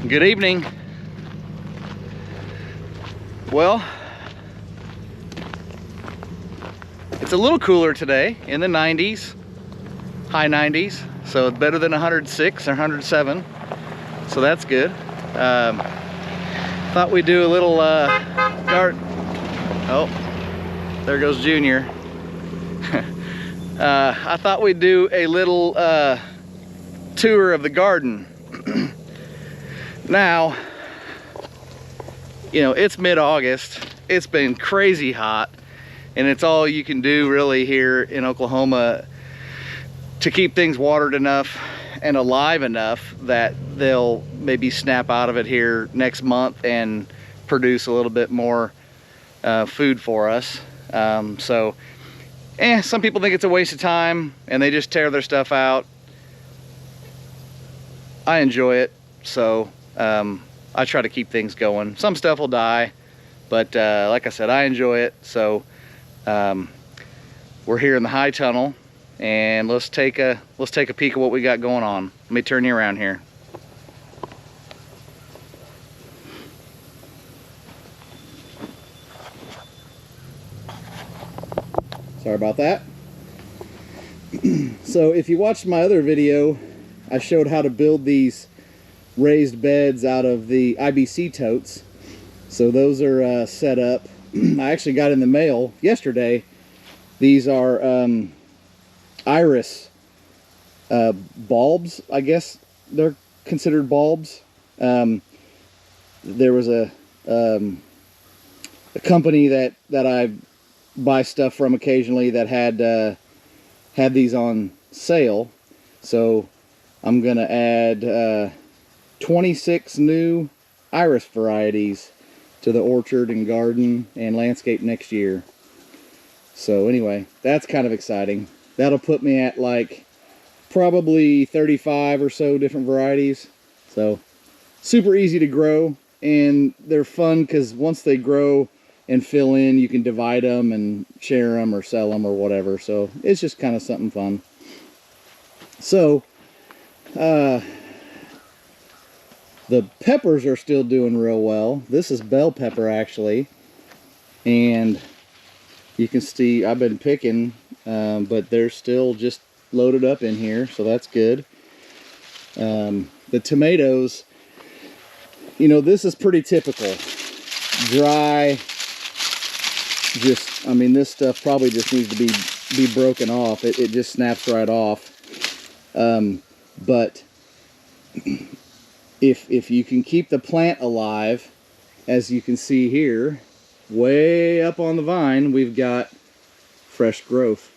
Good evening. Well, it's a little cooler today, in the 90s, high 90s, so it's better than 106 or 107, so that's good. Thought we'd do a little garden. Oh, there goes Junior. I thought we'd do a little tour of the garden. Now, you know, it's mid-August, it's been crazy hot, and it's all you can do really here in Oklahoma to keep things watered enough and alive enough that they'll maybe snap out of it here next month and produce a little bit more food for us. Some people think it's a waste of time and they just tear their stuff out. I enjoy it, so I try to keep things going. Some stuff will die, but like I said, I enjoy it. So we're here in the high tunnel, and let's take a peek at what we got going on. Let me turn you around here. Sorry about that. So if you watched my other video, I showed how to build these raised beds out of the IBC totes. So those are set up. I actually got in the mail yesterday. These are iris bulbs, I guess they're considered bulbs. There was a company that I buy stuff from occasionally that had these on sale, so I'm gonna add 26 new iris varieties to the orchard and garden and landscape next year. So anyway, that's kind of exciting. That'll put me at like probably 35 or so different varieties. So super easy to grow, and they're fun because once they grow and fill in, you can divide them and share them or sell them or whatever. So it's just kind of something fun. So the peppers are still doing real well. This is bell pepper actually, and you can see I've been picking, but they're still just loaded up in here, so that's good. The tomatoes, you know, this is pretty typical. Dry, I mean, this stuff probably just needs to be broken off. It just snaps right off. But if you can keep the plant alive, as you can see here, way up on the vine, we've got fresh growth.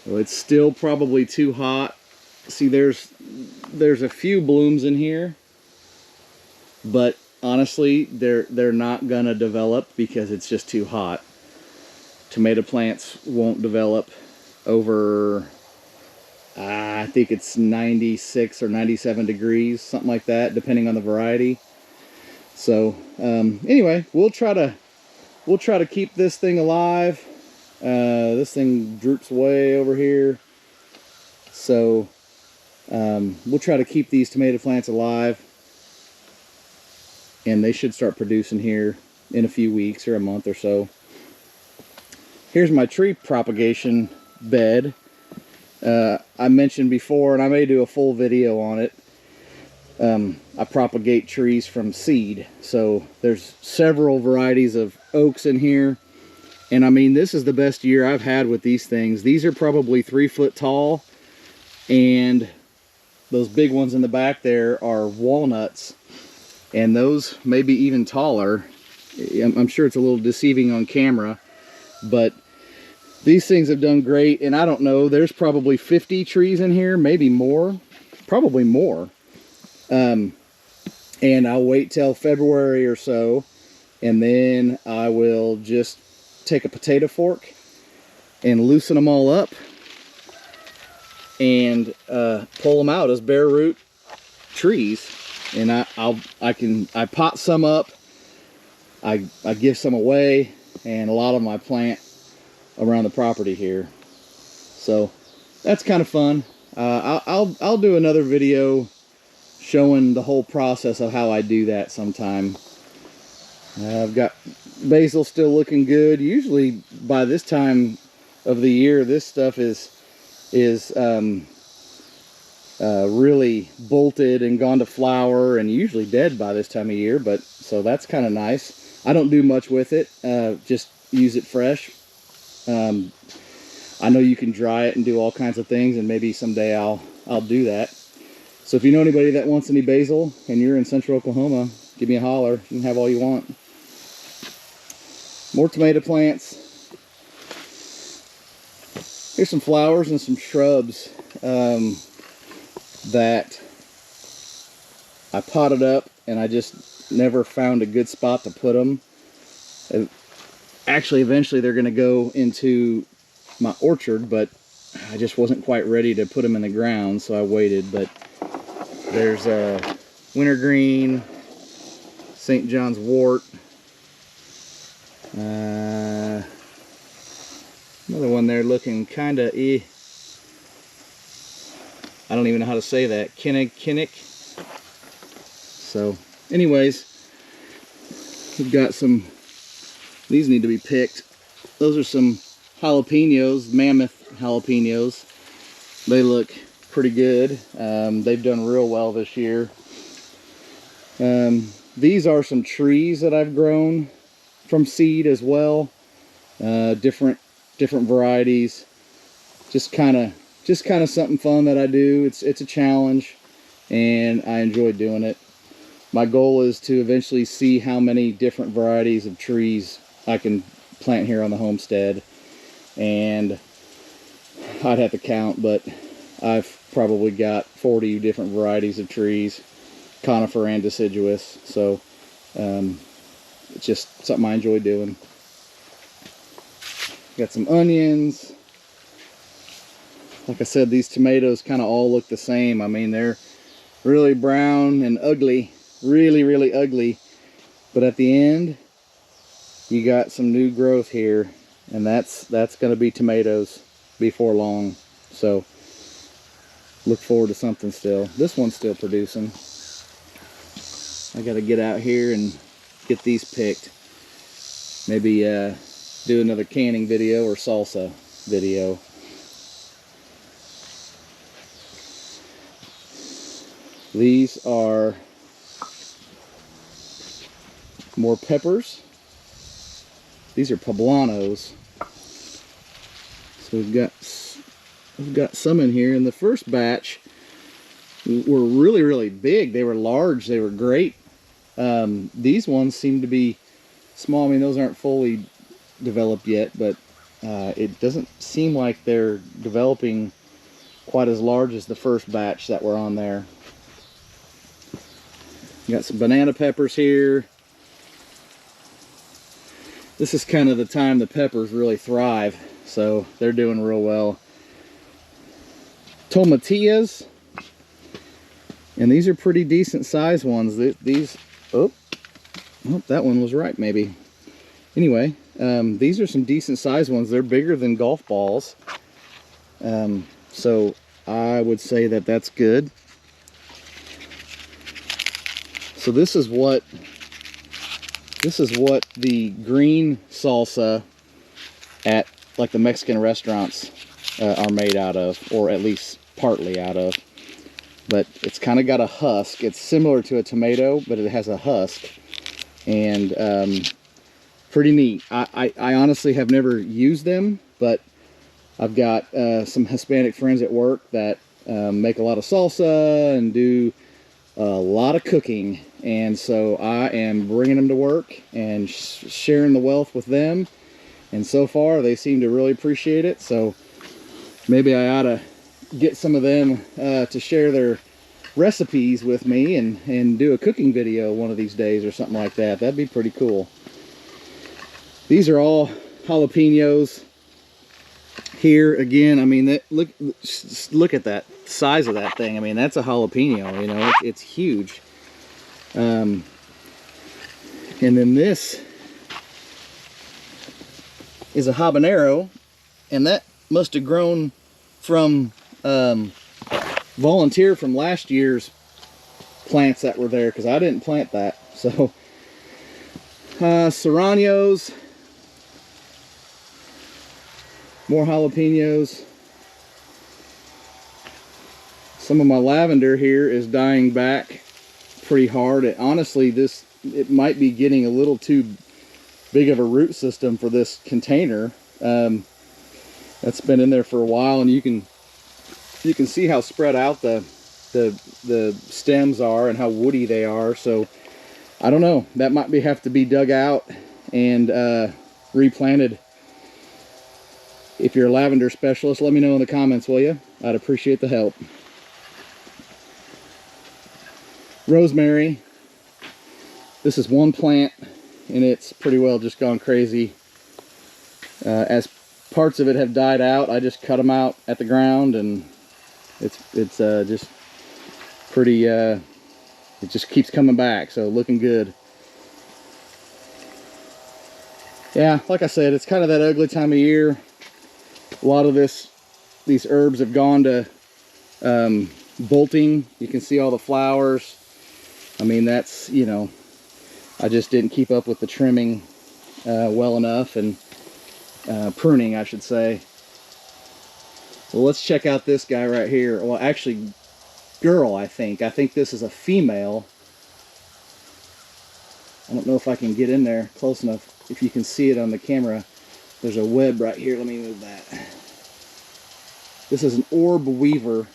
Well, it's still probably too hot. See, there's a few blooms in here, but honestly, they're not gonna develop because it's just too hot. Tomato plants won't develop over, I think it's 96 or 97 degrees, something like that, depending on the variety. So anyway, we'll try to keep this thing alive. This thing droops way over here, so we'll try to keep these tomato plants alive, and they should start producing here in a few weeks or a month or so. Here's my tree propagation bed. I mentioned before, and I may do a full video on it, I propagate trees from seed. So there's several varieties of oaks in here, and I mean, this is the best year I've had with these things. These are probably 3 foot tall, and those big ones in the back there are walnuts, and those may be even taller. I'm sure it's a little deceiving on camera, but these things have done great. And I don't know, there's probably 50 trees in here, maybe more, probably more. And I'll wait till February or so, and then I will just take a potato fork and loosen them all up and pull them out as bare root trees. And I pot some up, I give some away, and a lot of them I plant around the property here. So that's kind of fun. I'll do another video showing the whole process of how I do that sometime. I've got basil still looking good. Usually by this time of the year, this stuff is really bolted and gone to flower and usually dead by this time of year, but so that's kind of nice. I don't do much with it, just use it fresh. I know you can dry it and do all kinds of things, and maybe someday I'll do that. So if you know anybody that wants any basil and you're in central Oklahoma, give me a holler. You can have all you want. More tomato plants. Here's some flowers and some shrubs that I potted up, and I just never found a good spot to put them. Actually, eventually they're going to go into my orchard, but I just wasn't quite ready to put them in the ground, so I waited. But there's a wintergreen, St. John's wort, another one there looking kind of I don't even know how to say that. Kinnick. So, anyways, we've got some. These need to be picked. Those are some jalapenos, mammoth jalapenos. They look pretty good. They've done real well this year. These are some trees that I've grown from seed as well. Different varieties. Just kind of something fun that I do. It's a challenge, and I enjoy doing it. My goal is to eventually see how many different varieties of trees I can plant here on the homestead, and I'd have to count, but I've probably got 40 different varieties of trees, conifer and deciduous. So it's just something I enjoy doing. Got some onions. Like I said, these tomatoes kind of all look the same. I mean, they're really brown and ugly, really ugly, but at the end you got some new growth here, and that's going to be tomatoes before long. So look forward to something still. This one's still producing. I got to get out here and get these picked. Maybe do another canning video or salsa video. These are more peppers. These are poblanos. So we've got some in here. In the first batch were really big. They were large. They were great. These ones seem to be small. I mean, those aren't fully developed yet, but it doesn't seem like they're developing quite as large as the first batch that were on there. Got some banana peppers here. This is kind of the time the peppers really thrive, so they're doing real well. Tomatillas, and these are pretty decent sized ones. These, oh, that one was right maybe. Anyway, these are some decent sized ones. They're bigger than golf balls, so I would say that that's good. So this is what the green salsa at like the Mexican restaurants are made out of, or at least partly out of. But it's kind of got a husk. It's similar to a tomato, but it has a husk, and pretty neat. I honestly have never used them, but I've got some Hispanic friends at work that make a lot of salsa and do a lot of cooking, and so I am bringing them to work and sharing the wealth with them, and so far they seem to really appreciate it. So maybe I ought to get some of them to share their recipes with me and do a cooking video one of these days or something like that. That'd be pretty cool. These are all jalapenos here again. I mean, look at that size of that thing. I mean, that's a jalapeno, you know, it's huge. And then this is a habanero, and that must have grown from volunteer from last year's plants that were there, because I didn't plant that. So serranos, more jalapenos. Some of my lavender here is dying back pretty hard. Honestly, it might be getting a little too big of a root system for this container. That's been in there for a while, and you can see how spread out the stems are and how woody they are. So I don't know, that might have to be dug out and replanted. If you're a lavender specialist, let me know in the comments, will you? I'd appreciate the help. Rosemary. This is one plant, and it's pretty well just gone crazy. As parts of it have died out, I just cut them out at the ground, and it's just pretty, it just keeps coming back, so looking good. Yeah, like I said, it's kind of that ugly time of year. A lot of these herbs have gone to bolting. You can see all the flowers. I mean, that's, you know, I just didn't keep up with the trimming well enough, and pruning, I should say. Well, let's check out this guy right here. Well, actually, girl, I think this is a female. I don't know if I can get in there close enough, if you can see it on the camera. There's a web right here. Let me move that. This is an orb weaver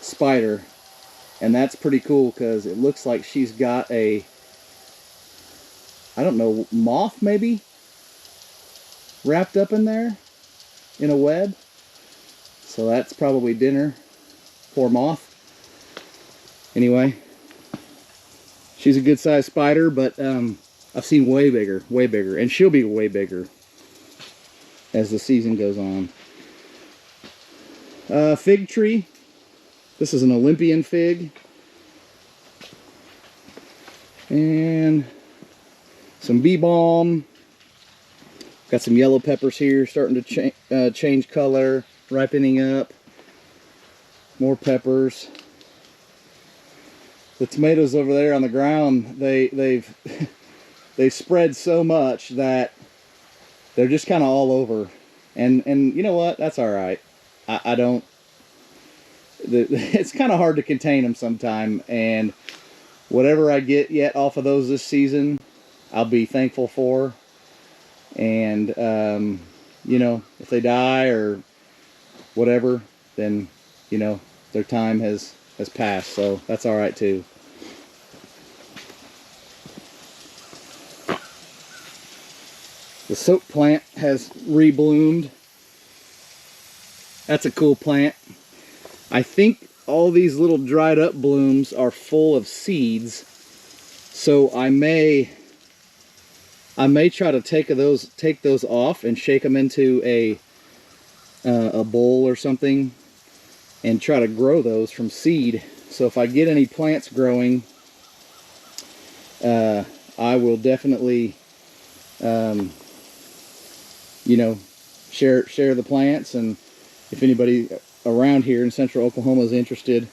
spider, and that's pretty cool because it looks like she's got a, I don't know, moth maybe wrapped up in there in a web. So that's probably dinner. Poor moth. Anyway, she's a good sized spider, but I've seen way bigger, and she'll be way bigger as the season goes on. Fig tree. This is an Olympian fig. And some bee balm. Got some yellow peppers here starting to change color, ripening up. More peppers. The tomatoes over there on the ground, they've spread so much that they're just kind of all over. And you know what? That's all right. I don't. It's kind of hard to contain them sometime, and whatever I get yet off of those this season, I'll be thankful for. And you know, if they die or whatever, then you know their time has passed, so that's all right too. The soap plant has rebloomed. That's a cool plant. I think all these little dried up blooms are full of seeds, so I may try to take those off and shake them into a bowl or something and try to grow those from seed. So if I get any plants growing, I will definitely you know, share the plants, and if anybody around here in central Oklahoma is interested,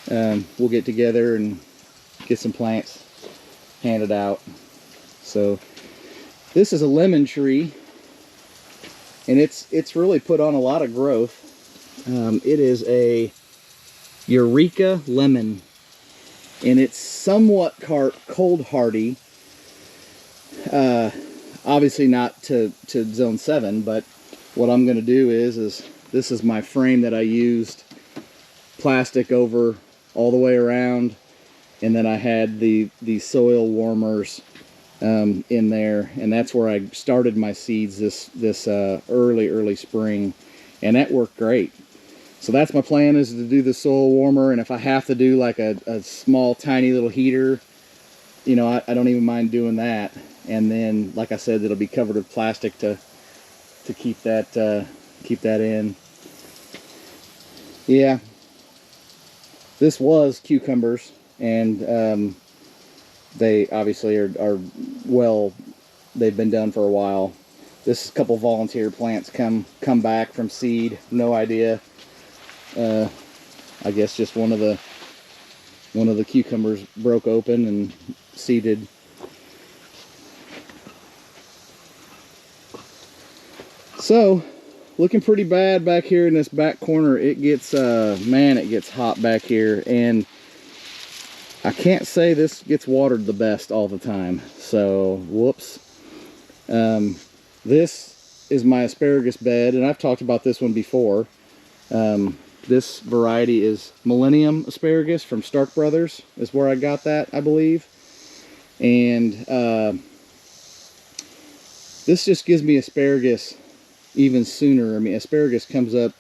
we'll get together and get some plants handed out. So this is a lemon tree, and it's really put on a lot of growth. It is a Eureka lemon, and it's somewhat cold hardy. Obviously not to zone 7, but what I'm going to do is this is my frame that I used plastic over all the way around, and then I had the soil warmers in there, and that's where I started my seeds this early spring, and that worked great. So that's my plan, is to do the soil warmer, and if I have to do like a small tiny little heater, you know, I don't even mind doing that. And then, like I said, it'll be covered with plastic to keep that in. Yeah, this was cucumbers, and they obviously are well, they've been done for a while. This is a couple volunteer plants come back from seed. No idea. I guess just one of the one of the cucumbers broke open and seeded. So, looking pretty bad back here in this back corner. It gets, man, it gets hot back here, and I can't say this gets watered the best all the time. So, whoops. This is my asparagus bed, and I've talked about this one before. This variety is Millennium asparagus from Stark Brothers, is where I got that, I believe. And this just gives me asparagus even sooner. I mean, asparagus comes up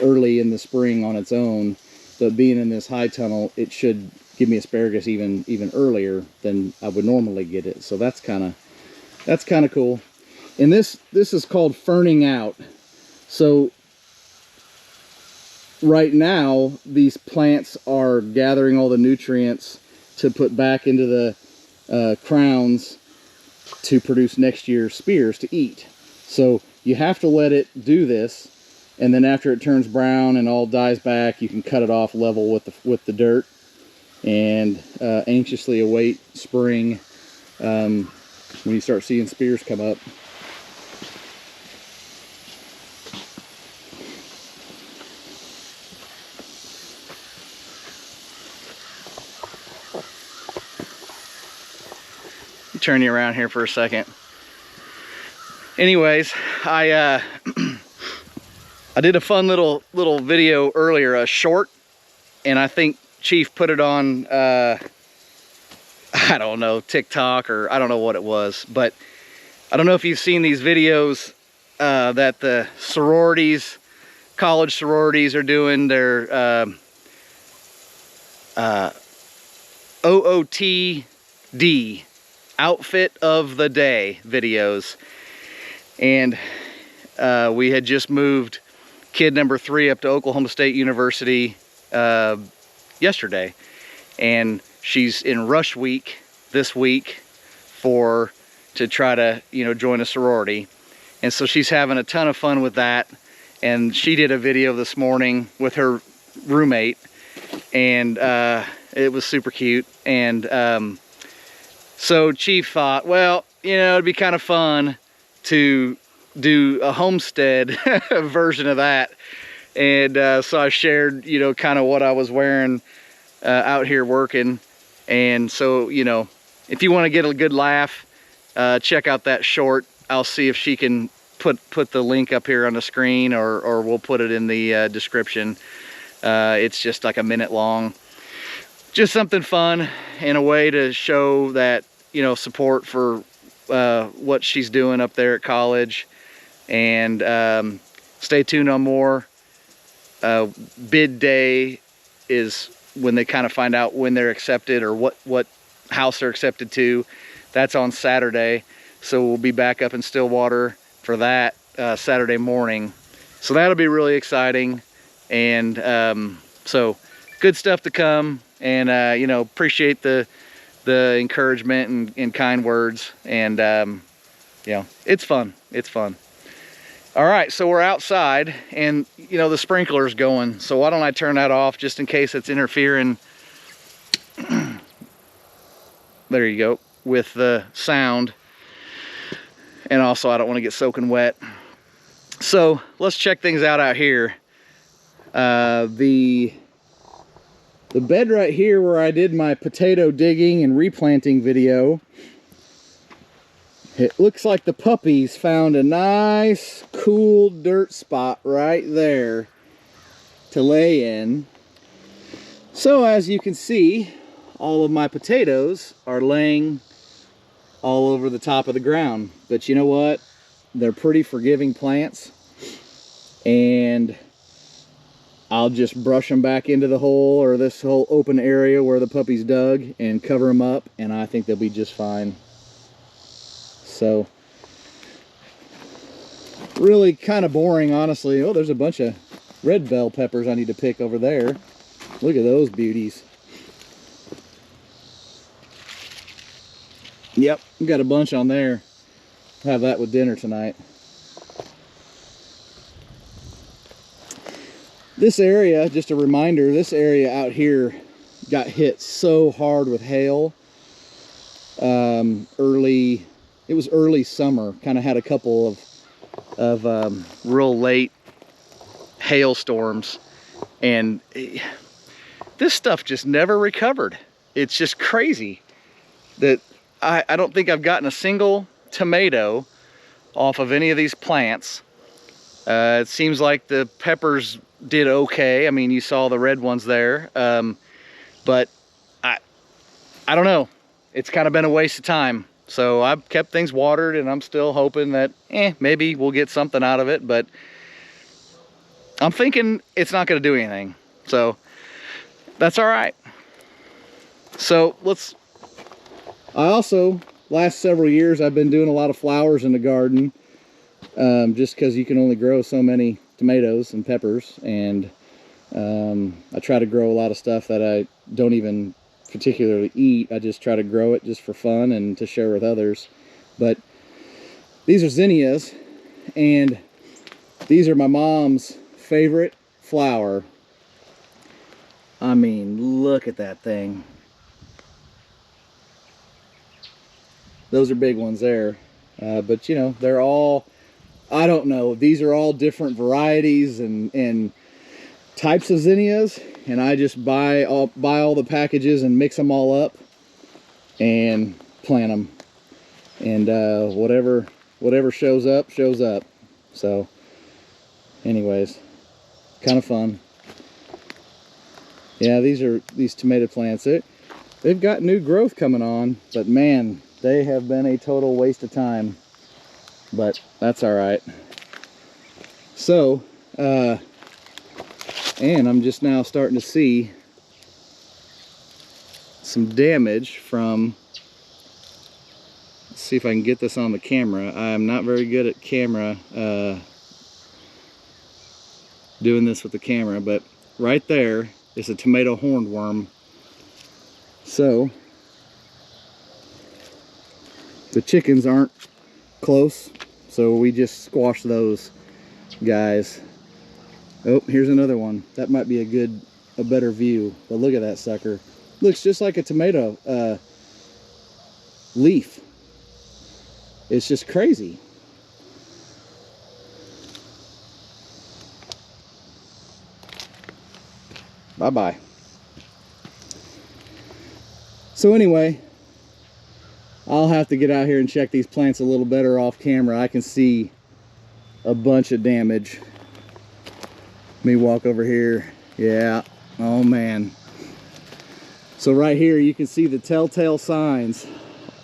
early in the spring on its own, but being in this high tunnel, it should give me asparagus even earlier than I would normally get it. So that's kind of cool. And this is called ferning out. So right now these plants are gathering all the nutrients to put back into the crowns to produce next year's spears to eat. So you have to let it do this, and then after it turns brown and all dies back, you can cut it off level with the dirt, and anxiously await spring when you start seeing spears come up. Turn you around here for a second. Anyways, I did a fun little video earlier, a short, and I think Chief put it on I don't know, TikTok, or I don't know what it was, but I don't know if you've seen these videos that the sororities, college sororities, are doing their OOTD, outfit of the day videos. And we had just moved kid number 3 up to Oklahoma State University yesterday, and she's in rush week this week to try to, you know, join a sorority. And so she's having a ton of fun with that, and she did a video this morning with her roommate, and it was super cute. And so Chief thought, well, you know, it'd be kind of fun to do a homestead version of that. And so I shared, you know, kind of what I was wearing out here working. And so, you know, if you want to get a good laugh, check out that short. I'll see if she can put the link up here on the screen, or we'll put it in the description. It's just like a minute long. Just something fun and a way to show that, you know, support for what she's doing up there at college. And stay tuned on more. Bid day is when they kind of find out when they're accepted, or what house they're accepted to. That's on Saturday, so we'll be back up in Stillwater for that Saturday morning. So that'll be really exciting. And so good stuff to come. And you know, appreciate the encouragement and kind words. And you know, it's fun. It's fun. All right, so we're outside, and you know, the sprinkler's going, so why don't I turn that off just in case it's interfering. There you go, with the sound. And also, I don't want to get soaking wet. So let's check things out here. The bed right here where I did my potato digging and replanting video, it looks like the puppies found a nice cool dirt spot right there to lay in. So as you can see, all of my potatoes are laying all over the top of the ground. But you know what? They're pretty forgiving plants, and I'll just brush them back into the hole, or this whole open area where the puppies dug, and cover them up, and I think they'll be just fine. So really kind of boring, honestly. Oh, there's a bunch of red bell peppers I need to pick over there. Look at those beauties. Yep, we got a bunch on there. Have that with dinner tonight. This area, just a reminder, this area out here got hit so hard with hail. It was early summer, kind of had a couple of real late hailstorms, and this stuff just never recovered. It's just crazy that I don't think I've gotten a single tomato off of any of these plants. It seems like the peppers did okay. I mean, you saw the red ones there, but I don't know. It's kind of been a waste of time. So I've kept things watered, and I'm still hoping that maybe we'll get something out of it, but I'm thinking it's not going to do anything. So that's all right. So I also, last several years, I've been doing a lot of flowers in the garden, just because you can only grow so many tomatoes and peppers, and I try to grow a lot of stuff that I don't even particularly eat. I just try to grow it just for fun and to share with others. But these are zinnias, and these are my mom's favorite flower. I mean, look at that thing. Those are big ones there. But you know, they're all, I don't know, these are all different varieties and types of zinnias, and I just buy all the packages and mix them all up and plant them, and whatever shows up. So anyways, kind of fun. Yeah, these tomato plants, they've got new growth coming on, but man, they have been a total waste of time, but that's all right. So and I'm just now starting to see some damage from, let's see if I can get this on the camera. I'm not very good at camera, doing this with the camera, but right there is a tomato hornworm. So the chickens aren't close, so we just squash those guys. Oh, here's another one. That might be a better view. But look at that sucker. Looks just like a tomato leaf. It's just crazy. Bye-bye. So anyway, I'll have to get out here and check these plants a little better off camera. I can see a bunch of damage. Let me walk over here. Yeah, oh man. So right here you can see the telltale signs.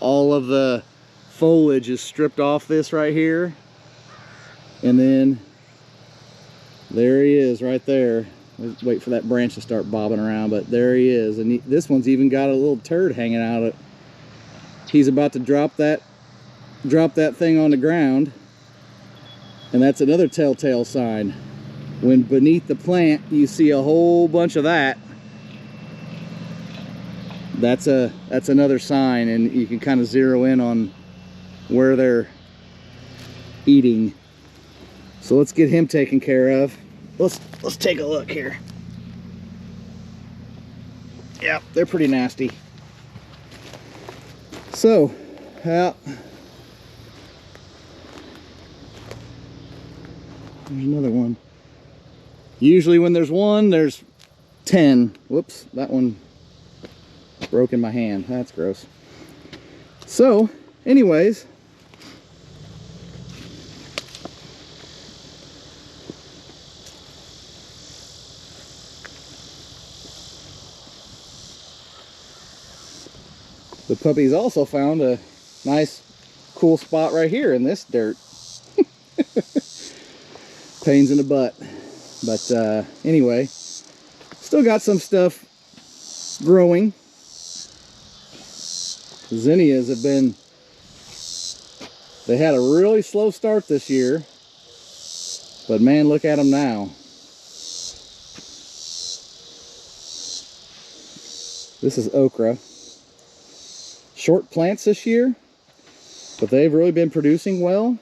All of the foliage is stripped off this right here. And then there he is right there. Let's wait for that branch to start bobbing around, but there he is. And this one's even got a little turd hanging out of it. He's about to drop that thing on the ground. And that's another telltale sign. When beneath the plant you see a whole bunch of that, that's another sign, and you can kind of zero in on where they're eating. So let's get him taken care of. Let's take a look here. Yeah, they're pretty nasty. So, yeah. There's another one. Usually when there's one, there's 10. Whoops, that one broke in my hand. That's gross. So, anyways, the puppies also found a nice, cool spot right here in this dirt. Pains in the butt. But anyway, still got some stuff growing. Zinnias have been, they had a really slow start this year, but man, look at them now. This is okra. Short plants this year, but they've really been producing well.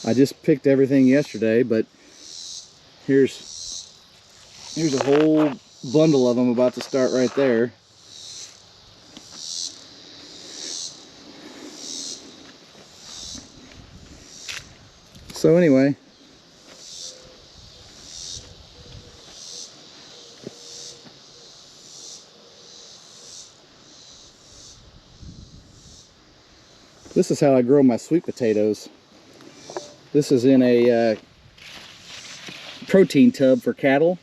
I just picked everything yesterday, but here's a whole bundle of them about to start right there. So anyway, this is how I grow my sweet potatoes. This is in a protein tub for cattle,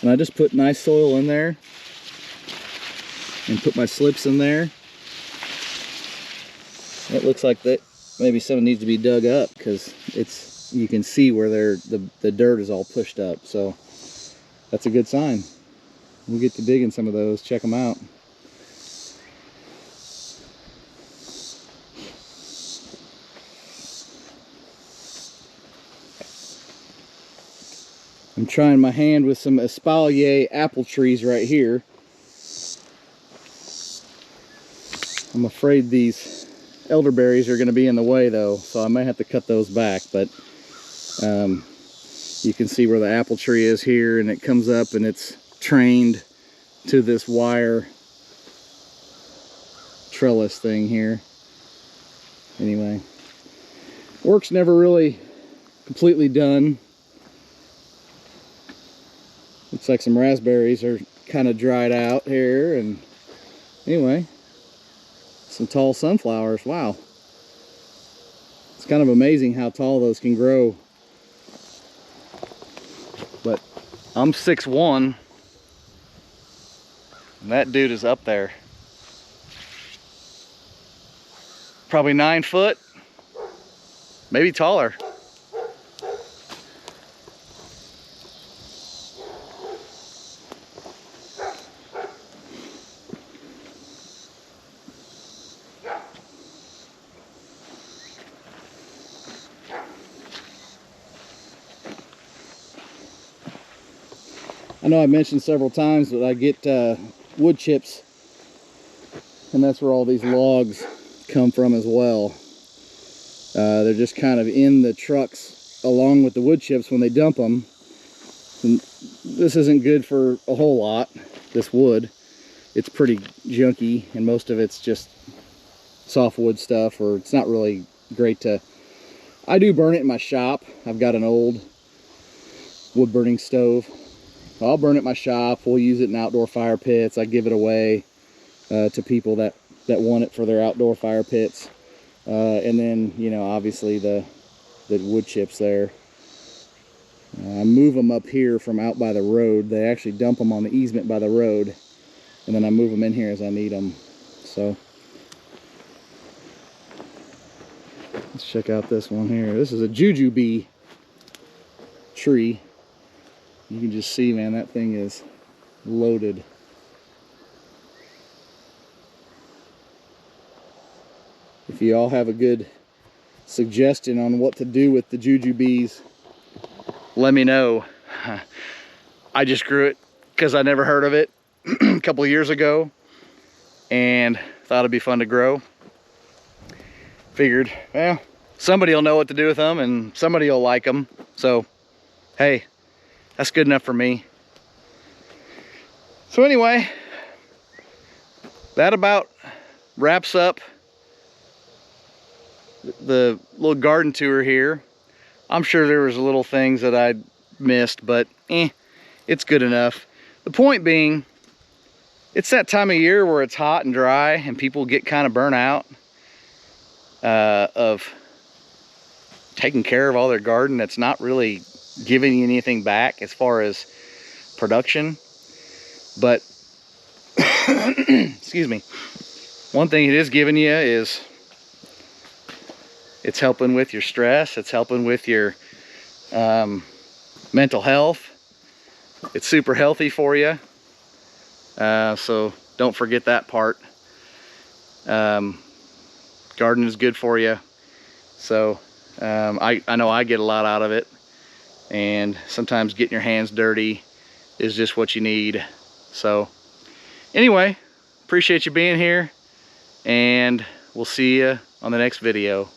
and I just put nice soil in there and put my slips in there. It looks like that maybe something needs to be dug up because it's, you can see where the dirt is all pushed up, so that's a good sign. We'll get to digging some of those, check them out. I'm trying my hand with some espalier apple trees right here. I'm afraid these elderberries are going to be in the way though, so I might have to cut those back, but you can see where the apple tree is here, and it comes up and it's trained to this wire trellis thing here. Anyway, work's never really completely done. Looks like some raspberries are kind of dried out here, and anyway, some tall sunflowers. Wow, it's kind of amazing how tall those can grow. But I'm 6'1", and that dude is up there. Probably 9 foot, maybe taller. I know I mentioned several times that I get wood chips, and that's where all these logs come from as well. They're just kind of in the trucks along with the wood chips when they dump them. And this isn't good for a whole lot, this wood. It's pretty junky, and most of it's just softwood stuff, or it's not really great to... I do burn it in my shop. I've got an old wood burning stove. I'll burn it in my shop. We'll use it in outdoor fire pits. I give it away to people that want it for their outdoor fire pits. And then, you know, obviously the wood chips there. I move them up here from out by the road. They actually dump them on the easement by the road, and then I move them in here as I need them. So let's check out this one here. This is a jujube tree. You can just see, man, that thing is loaded. If you all have a good suggestion on what to do with the jujubes, let me know. I just grew it because I never heard of it a couple of years ago and thought it'd be fun to grow. Figured, well, somebody will know what to do with them and somebody will like them. So, hey, that's good enough for me. So anyway, that about wraps up the little garden tour here. I'm sure there was little things that I missed, but it's good enough. The point being, it's that time of year where it's hot and dry and people get kind of burnt out of taking care of all their garden that's not really giving you anything back as far as production. But excuse me, one thing it is giving you is it's helping with your stress, it's helping with your mental health. It's super healthy for you, so don't forget that part. Gardening is good for you, so I know I get a lot out of it. And sometimes getting your hands dirty is just what you need. So anyway, appreciate you being here, and we'll see you on the next video.